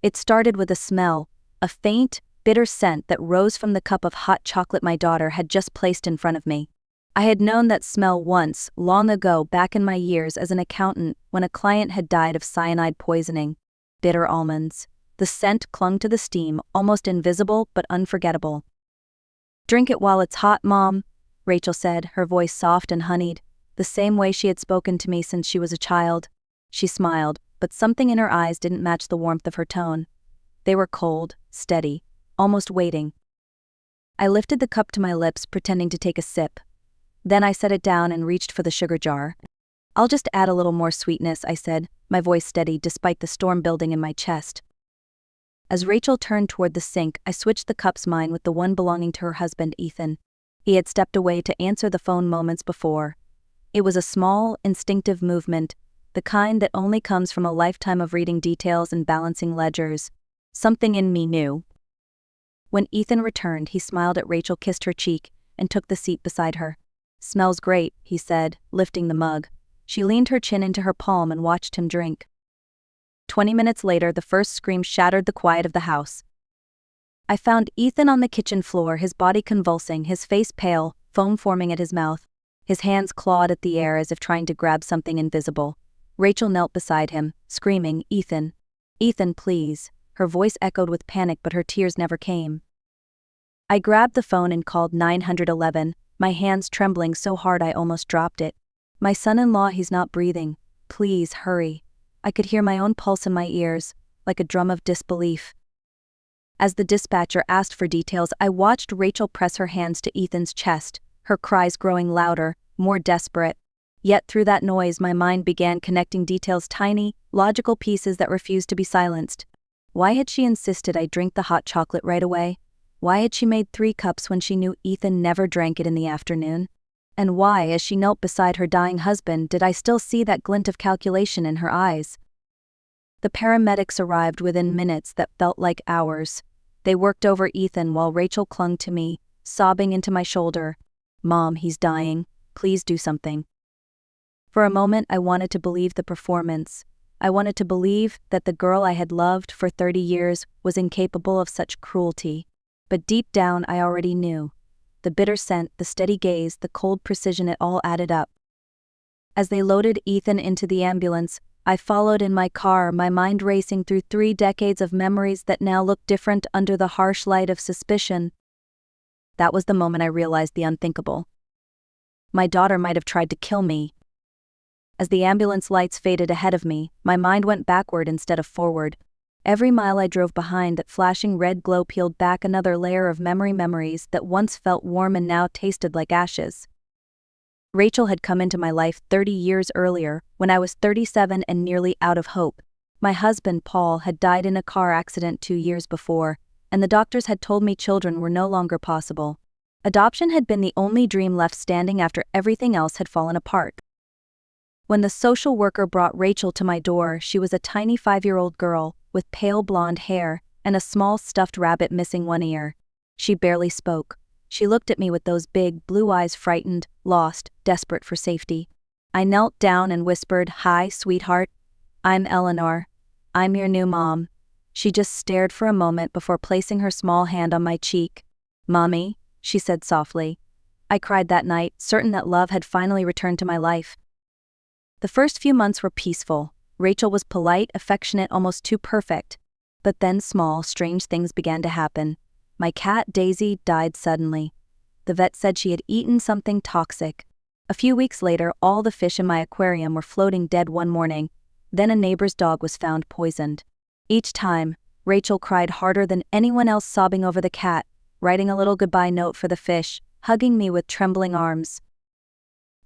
It started with a smell, a faint, bitter scent that rose from the cup of hot chocolate my daughter had just placed in front of me. I had known that smell once, long ago, back in my years as an accountant when a client had died of cyanide poisoning. Bitter almonds. The scent clung to the steam, almost invisible but unforgettable. "Drink it while it's hot, Mom," Rachel said, her voice soft and honeyed, the same way she had spoken to me since she was a child. She smiled, but something in her eyes didn't match the warmth of her tone. They were cold, steady, almost waiting. I lifted the cup to my lips, pretending to take a sip. Then I set it down and reached for the sugar jar. "I'll just add a little more sweetness," I said, my voice steady despite the storm building in my chest. As Rachel turned toward the sink, I switched the cups, mine with the one belonging to her husband, Ethan. He had stepped away to answer the phone moments before. It was a small, instinctive movement, the kind that only comes from a lifetime of reading details and balancing ledgers. Something in me knew. When Ethan returned, he smiled at Rachel, kissed her cheek, and took the seat beside her. "Smells great," he said, lifting the mug. She leaned her chin into her palm and watched him drink. 20 minutes later, the first scream shattered the quiet of the house. I found Ethan on the kitchen floor, his body convulsing, his face pale, foam forming at his mouth. His hands clawed at the air as if trying to grab something invisible. Rachel knelt beside him, screaming, "Ethan! Ethan, please!" Her voice echoed with panic, but her tears never came. I grabbed the phone and called 911, my hands trembling so hard I almost dropped it. "My son-in-law, he's not breathing. Please, hurry." I could hear my own pulse in my ears, like a drum of disbelief. As the dispatcher asked for details, I watched Rachel press her hands to Ethan's chest, her cries growing louder, more desperate. Yet through that noise my mind began connecting details, tiny, logical pieces that refused to be silenced. Why had she insisted I drink the hot chocolate right away? Why had she made 3 cups when she knew Ethan never drank it in the afternoon? And why, as she knelt beside her dying husband, did I still see that glint of calculation in her eyes? The paramedics arrived within minutes that felt like hours. They worked over Ethan while Rachel clung to me, sobbing into my shoulder. "Mom, he's dying. Please do something." For a moment I wanted to believe the performance. I wanted to believe that the girl I had loved for 30 years was incapable of such cruelty. But deep down I already knew. The bitter scent, the steady gaze, the cold precision, it all added up. As they loaded Ethan into the ambulance, I followed in my car, my mind racing through 3 decades of memories that now looked different under the harsh light of suspicion. That was the moment I realized the unthinkable. My daughter might have tried to kill me. As the ambulance lights faded ahead of me, my mind went backward instead of forward. Every mile I drove behind, that flashing red glow peeled back another layer of memories that once felt warm and now tasted like ashes. Rachel had come into my life 30 years earlier, when I was 37 and nearly out of hope. My husband, Paul, had died in a car accident 2 years before, and the doctors had told me children were no longer possible. Adoption had been the only dream left standing after everything else had fallen apart. When the social worker brought Rachel to my door, she was a tiny 5-year-old girl, with pale blonde hair, and a small stuffed rabbit missing one ear. She barely spoke. She looked at me with those big, blue eyes, frightened, lost, desperate for safety. I knelt down and whispered, "Hi, sweetheart. I'm Eleanor. I'm your new mom." She just stared for a moment before placing her small hand on my cheek. "Mommy," she said softly. I cried that night, certain that love had finally returned to my life. The first few months were peaceful. Rachel was polite, affectionate, almost too perfect. But then small, strange things began to happen. My cat, Daisy, died suddenly. The vet said she had eaten something toxic. A few weeks later, all the fish in my aquarium were floating dead one morning. Then a neighbor's dog was found poisoned. Each time, Rachel cried harder than anyone else, sobbing over the cat, writing a little goodbye note for the fish, hugging me with trembling arms.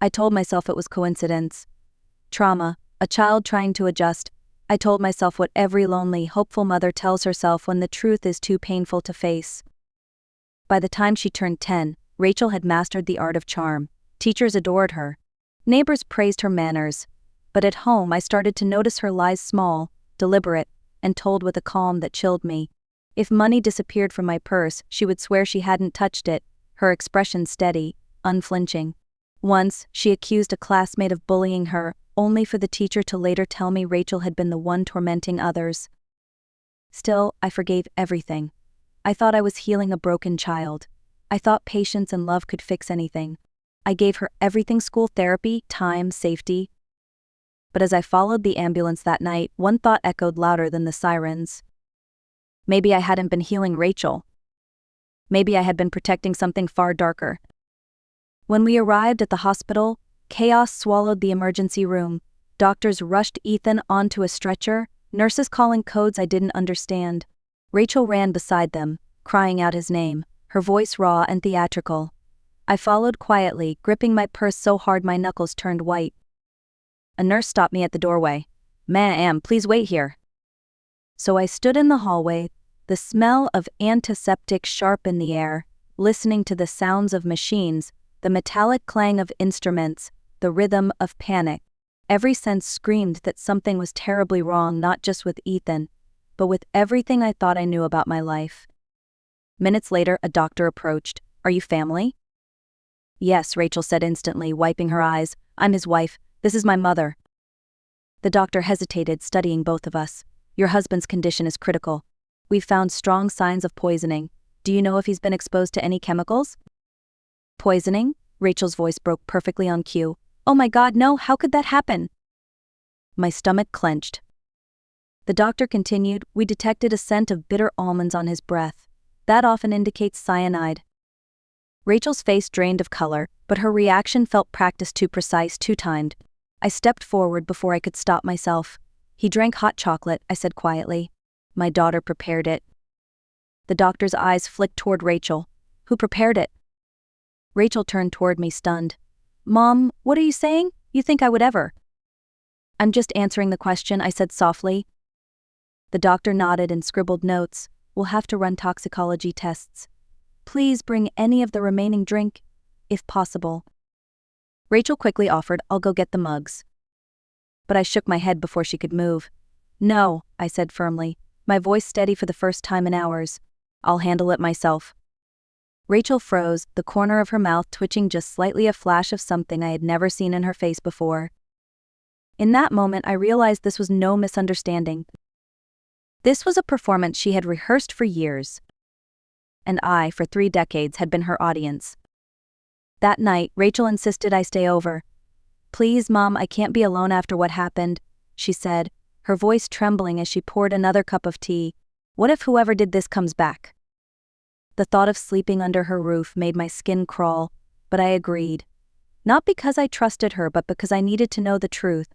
I told myself it was coincidence. Trauma, a child trying to adjust. I told myself what every lonely, hopeful mother tells herself when the truth is too painful to face. By the time she turned 10, Rachel had mastered the art of charm. Teachers adored her. Neighbors praised her manners. But at home I started to notice her lies, small, deliberate, and told with a calm that chilled me. If money disappeared from my purse, she would swear she hadn't touched it, her expression steady, unflinching. Once, she accused a classmate of bullying her, only for the teacher to later tell me Rachel had been the one tormenting others. Still, I forgave everything. I thought I was healing a broken child. I thought patience and love could fix anything. I gave her everything: school, therapy, time, safety. But as I followed the ambulance that night, one thought echoed louder than the sirens. Maybe I hadn't been healing Rachel. Maybe I had been protecting something far darker. When we arrived at the hospital, chaos swallowed the emergency room. Doctors rushed Ethan onto a stretcher, nurses calling codes I didn't understand. Rachel ran beside them, crying out his name, her voice raw and theatrical. I followed quietly, gripping my purse so hard my knuckles turned white. A nurse stopped me at the doorway. "Ma'am, please wait here." So I stood in the hallway, the smell of antiseptic sharp in the air, listening to the sounds of machines, the metallic clang of instruments, the rhythm of panic. Every sense screamed that something was terribly wrong, not just with Ethan, but with everything I thought I knew about my life. Minutes later, a doctor approached. "Are you family?" "Yes," Rachel said instantly, wiping her eyes. "I'm his wife. This is my mother." The doctor hesitated, studying both of us. "Your husband's condition is critical. We've found strong signs of poisoning. Do you know if he's been exposed to any chemicals?" "Poisoning?" Rachel's voice broke perfectly on cue. "Oh my God, no, how could that happen?" My stomach clenched. The doctor continued, "We detected a scent of bitter almonds on his breath. That often indicates cyanide." Rachel's face drained of color, but her reaction felt practiced, too precise, too timed. I stepped forward before I could stop myself. "He drank hot chocolate," I said quietly. "My daughter prepared it." The doctor's eyes flicked toward Rachel. "Who prepared it?" Rachel turned toward me, stunned. "Mom, what are you saying? You think I would ever?" "I'm just answering the question," I said softly. The doctor nodded and scribbled notes. "We'll have to run toxicology tests. Please bring any of the remaining drink, if possible." Rachel quickly offered, "I'll go get the mugs." But I shook my head before she could move. "No," I said firmly, my voice steady for the first time in hours. "I'll handle it myself." Rachel froze, the corner of her mouth twitching just slightly, a flash of something I had never seen in her face before. In that moment, I realized this was no misunderstanding. This was a performance she had rehearsed for years. And I, for 3 decades, had been her audience. That night, Rachel insisted I stay over. "Please, Mom, I can't be alone after what happened," she said, her voice trembling as she poured another cup of tea. "What if whoever did this comes back?" The thought of sleeping under her roof made my skin crawl, but I agreed. Not because I trusted her, but because I needed to know the truth.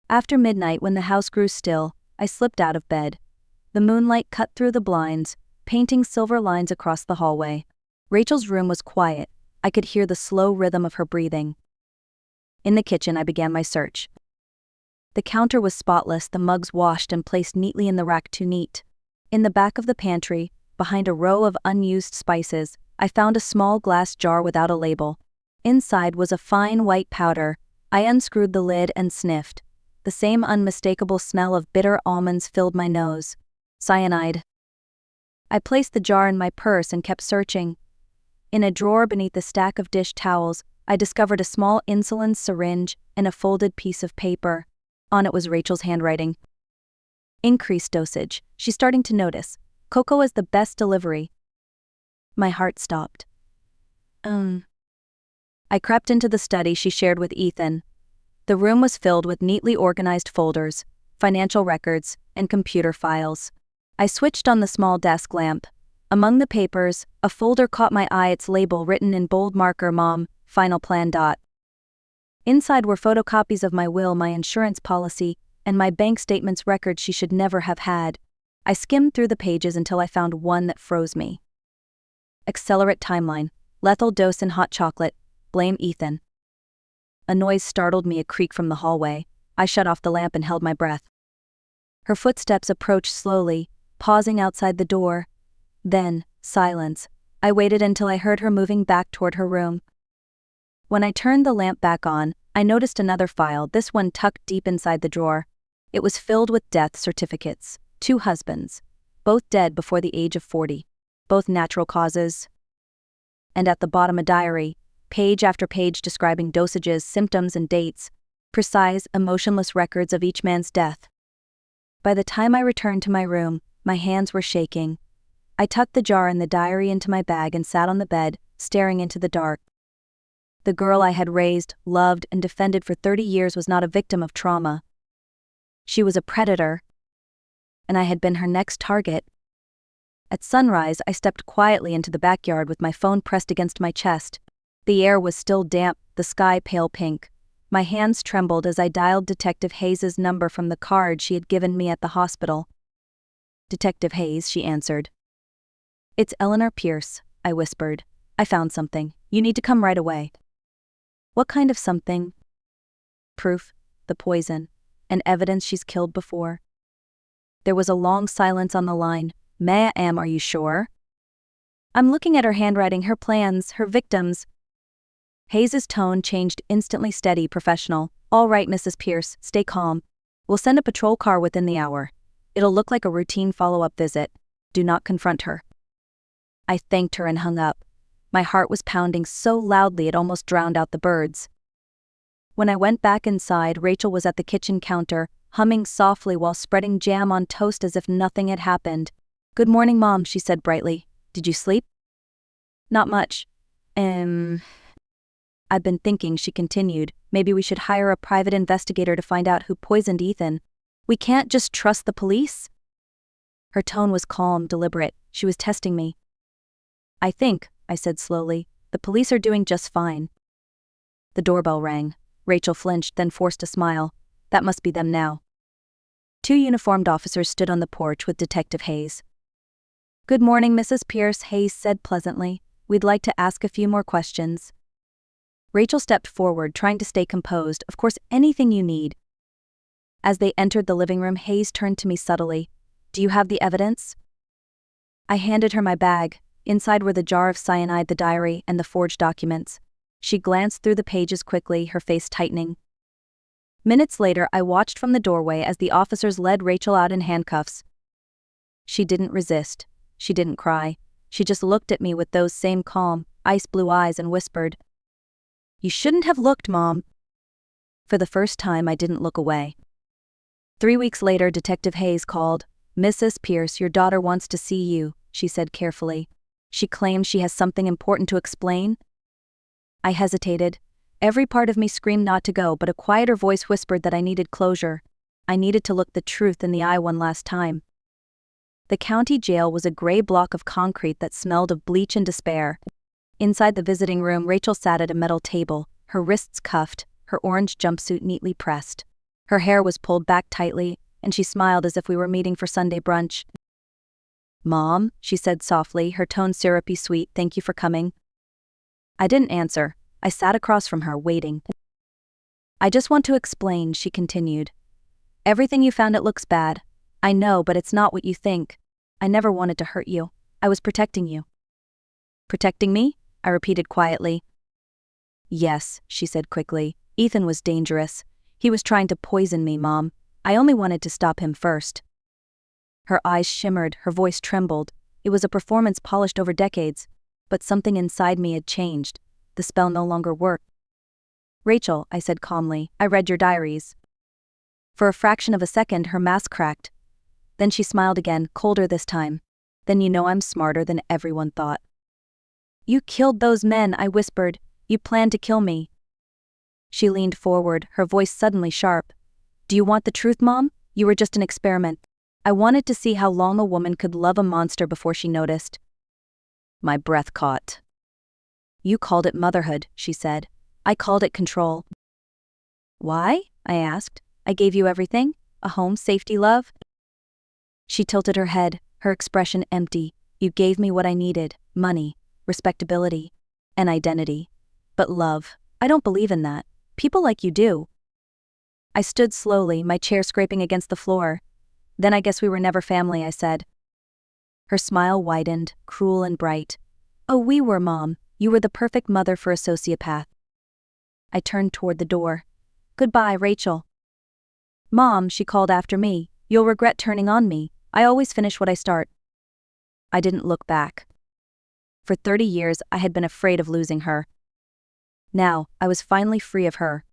After midnight, when the house grew still, I slipped out of bed. The moonlight cut through the blinds, painting silver lines across the hallway. Rachel's room was quiet. I could hear the slow rhythm of her breathing. In the kitchen, I began my search. The counter was spotless, the mugs washed and placed neatly in the rack, too neat. In the back of the pantry, behind a row of unused spices, I found a small glass jar without a label. Inside was a fine white powder. I unscrewed the lid and sniffed. The same unmistakable smell of bitter almonds filled my nose. Cyanide. I placed the jar in my purse and kept searching. In a drawer beneath the stack of dish towels, I discovered a small insulin syringe and a folded piece of paper. On it was Rachel's handwriting. "Increased dosage. She's starting to notice. Cocoa is the best delivery." My heart stopped. I crept into the study she shared with Ethan. The room was filled with neatly organized folders, financial records, and computer files. I switched on the small desk lamp. Among the papers, a folder caught my eye, its label written in bold marker, "Mom, final plan." Inside were photocopies of my will, my insurance policy, and my bank statements, records she should never have had. I skimmed through the pages until I found one that froze me. Accelerate timeline. Lethal dose in hot chocolate. Blame Ethan. A noise startled me, a creak from the hallway. I shut off the lamp and held my breath. Her footsteps approached slowly, pausing outside the door. Then, silence. I waited until I heard her moving back toward her room. When I turned the lamp back on, I noticed another file, this one tucked deep inside the drawer. It was filled with death certificates. 2 husbands, both dead before the age of 40, both natural causes. And at the bottom, a diary, page after page describing dosages, symptoms, and dates, precise, emotionless records of each man's death. By the time I returned to my room, My hands were shaking. I tucked the jar and the diary into my bag and sat on the bed, staring into the dark. The girl I had raised, loved, and defended for 30 years was not a victim of trauma. She was a predator, and I had been her next target. At sunrise, I stepped quietly into the backyard with my phone pressed against my chest. The air was still damp, the sky pale pink. My hands trembled as I dialed Detective Hayes' number from the card she had given me at the hospital. "Detective Hayes," she answered. "It's Eleanor Pierce," I whispered. "I found something. You need to come right away." "What kind of something?" "Proof. The poison. And evidence she's killed before." There was a long silence on the line. "Ma'am, are you sure?" "I'm looking at her handwriting, her plans, her victims." Hayes' tone changed instantly, steady, professional. "All right, Mrs. Pierce, stay calm. We'll send a patrol car within the hour. It'll look like a routine follow-up visit. Do not confront her." I thanked her and hung up. My heart was pounding so loudly it almost drowned out the birds. When I went back inside, Rachel was at the kitchen counter, humming softly while spreading jam on toast as if nothing had happened. "Good morning, Mom," she said brightly. "Did you sleep?" "Not much. I've been thinking," she continued, "maybe we should hire a private investigator to find out who poisoned Ethan. We can't just trust the police." Her tone was calm, deliberate. She was testing me. "I think," I said slowly, "the police are doing just fine." The doorbell rang. Rachel flinched, then forced a smile. That must be them now. 2 uniformed officers stood on the porch with Detective Hayes. "Good morning, Mrs. Pierce," Hayes said pleasantly. "We'd like to ask a few more questions." Rachel stepped forward, trying to stay composed. "Of course, anything you need." As they entered the living room, Hayes turned to me subtly. "Do you have the evidence?" I handed her my bag. Inside were the jar of cyanide, the diary, and the forged documents. She glanced through the pages quickly, her face tightening. Minutes later, I watched from the doorway as the officers led Rachel out in handcuffs. She didn't resist. She didn't cry. She just looked at me with those same calm, ice-blue eyes and whispered, "You shouldn't have looked, Mom." For the first time, I didn't look away. 3 weeks later, Detective Hayes called. "Mrs. Pierce, your daughter wants to see you," she said carefully. "She claims she has something important to explain." I hesitated. Every part of me screamed not to go, but a quieter voice whispered that I needed closure. I needed to look the truth in the eye one last time. The county jail was a gray block of concrete that smelled of bleach and despair. Inside the visiting room, Rachel sat at a metal table, her wrists cuffed, her orange jumpsuit neatly pressed. Her hair was pulled back tightly, and she smiled as if we were meeting for Sunday brunch. "Mom," she said softly, her tone syrupy sweet, "thank you for coming." I didn't answer. I sat across from her, waiting. "I just want to explain," she continued. "Everything you found, it looks bad. I know, but it's not what you think. I never wanted to hurt you. I was protecting you." "Protecting me?" I repeated quietly. "Yes," she said quickly. "Ethan was dangerous. He was trying to poison me, Mom. I only wanted to stop him first." Her eyes shimmered, her voice trembled. It was a performance polished over decades, but something inside me had changed. The spell no longer worked. "Rachel," I said calmly, "I read your diaries." For a fraction of a second, her mask cracked. Then she smiled again, colder this time. "Then you know I'm smarter than everyone thought." "You killed those men," I whispered. "You planned to kill me." She leaned forward, her voice suddenly sharp. "Do you want the truth, Mom? You were just an experiment. I wanted to see how long a woman could love a monster before she noticed." My breath caught. "You called it motherhood," she said. "I called it control." "Why?" I asked. "I gave you everything. A home, safety, love." She tilted her head, her expression empty. "You gave me what I needed: money, respectability, and identity. But love, I don't believe in that. People like you do." I stood slowly, my chair scraping against the floor. "Then I guess we were never family," I said. Her smile widened, cruel and bright. "Oh, we were, Mom. You were the perfect mother for a sociopath." I turned toward the door. "Goodbye, Rachel." "Mom," she called after me, "you'll regret turning on me. I always finish what I start." I didn't look back. For 30 years, I had been afraid of losing her. Now, I was finally free of her.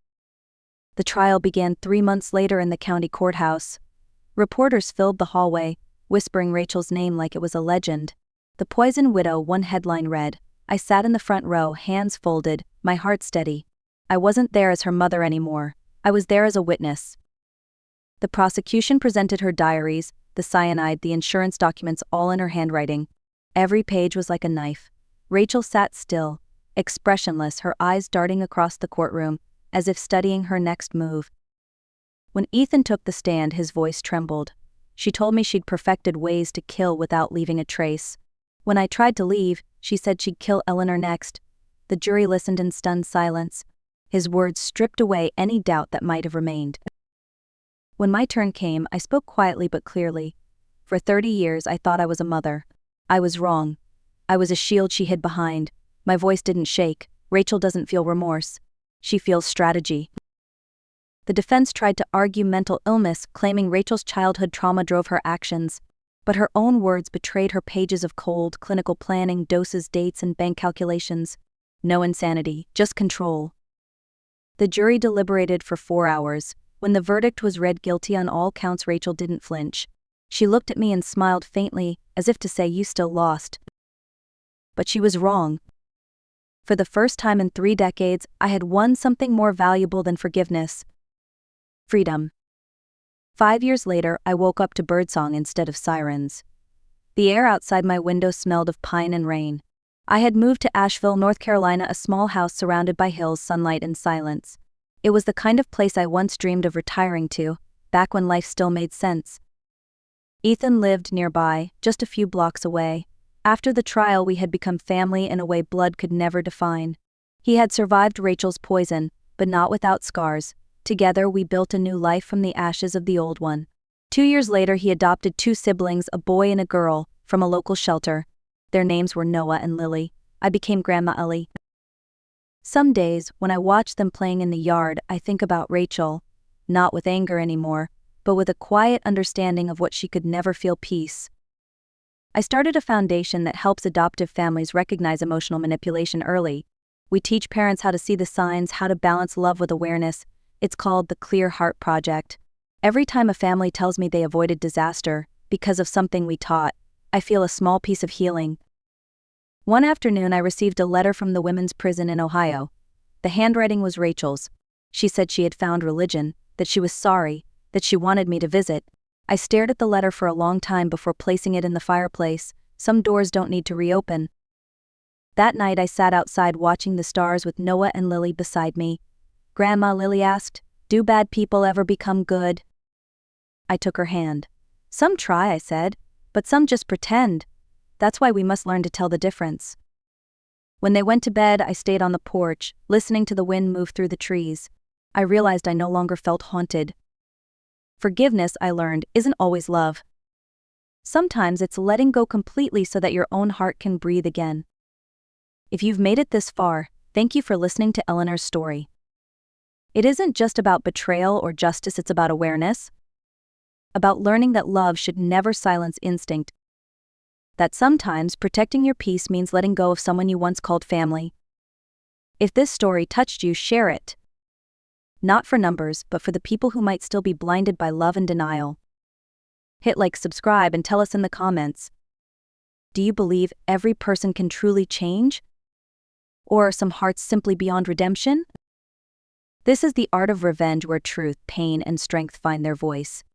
The trial began 3 months later in the county courthouse. Reporters filled the hallway. whispering Rachel's name like it was a legend. The Poison Widow, one headline read. I sat in the front row, hands folded, my heart steady. I wasn't there as her mother anymore. I was there as a witness. The prosecution presented her diaries, the cyanide, the insurance documents, all in her handwriting. Every page was like a knife. Rachel sat still, expressionless, her eyes darting across the courtroom, as if studying her next move. When Ethan took the stand, his voice trembled. She told me she'd perfected ways to kill without leaving a trace. When I tried to leave, she said she'd kill Eleanor next. The jury listened in stunned silence. His words stripped away any doubt that might have remained. When my turn came, I spoke quietly but clearly. For 30 years, I thought I was a mother. I was wrong. I was a shield she hid behind. My voice didn't shake. Rachel doesn't feel remorse. She feels strategy. The defense tried to argue mental illness, claiming Rachel's childhood trauma drove her actions. But her own words betrayed her pages of cold, clinical planning, doses, dates, and bank calculations. No insanity, just control. The jury deliberated for 4 hours. When the verdict was read guilty on all counts, Rachel didn't flinch. She looked at me and smiled faintly, as if to say, "You still lost." But she was wrong. For the first time in 3 decades, I had won something more valuable than forgiveness. Freedom. 5 years later, I woke up to birdsong instead of sirens. The air outside my window smelled of pine and rain. I had moved to Asheville, North Carolina, a small house surrounded by hills, sunlight, and silence. It was the kind of place I once dreamed of retiring to, back when life still made sense. Ethan lived nearby, just a few blocks away. After the trial, we had become family in a way blood could never define. He had survived Rachel's poison, but not without scars. Together, we built a new life from the ashes of the old one. 2 years later, he adopted 2 siblings, a boy and a girl, from a local shelter. Their names were Noah and Lily. I became Grandma Ellie. Some days, when I watch them playing in the yard, I think about Rachel, not with anger anymore, but with a quiet understanding of what she could never feel: peace. I started a foundation that helps adoptive families recognize emotional manipulation early. We teach parents how to see the signs, how to balance love with awareness. It's called the Clear Heart Project. Every time a family tells me they avoided disaster because of something we taught, I feel a small piece of healing. One afternoon, I received a letter from the women's prison in Ohio. The handwriting was Rachel's. She said she had found religion, that she was sorry, that she wanted me to visit. I stared at the letter for a long time before placing it in the fireplace. Some doors don't need to reopen. That night, I sat outside watching the stars with Noah and Lily beside me. "Grandma," Lily asked, "do bad people ever become good?" I took her hand. "Some try," I said, "but some just pretend. That's why we must learn to tell the difference." When they went to bed, I stayed on the porch, listening to the wind move through the trees. I realized I no longer felt haunted. Forgiveness, I learned, isn't always love. Sometimes it's letting go completely so that your own heart can breathe again. If you've made it this far, thank you for listening to Eleanor's story. It isn't just about betrayal or justice, it's about awareness. About learning that love should never silence instinct. That sometimes protecting your peace means letting go of someone you once called family. If this story touched you, share it. Not for numbers, but for the people who might still be blinded by love and denial. Hit like, subscribe, and tell us in the comments. Do you believe every person can truly change? Or are some hearts simply beyond redemption? This is The Art of Revenge, where truth, pain, and strength find their voice.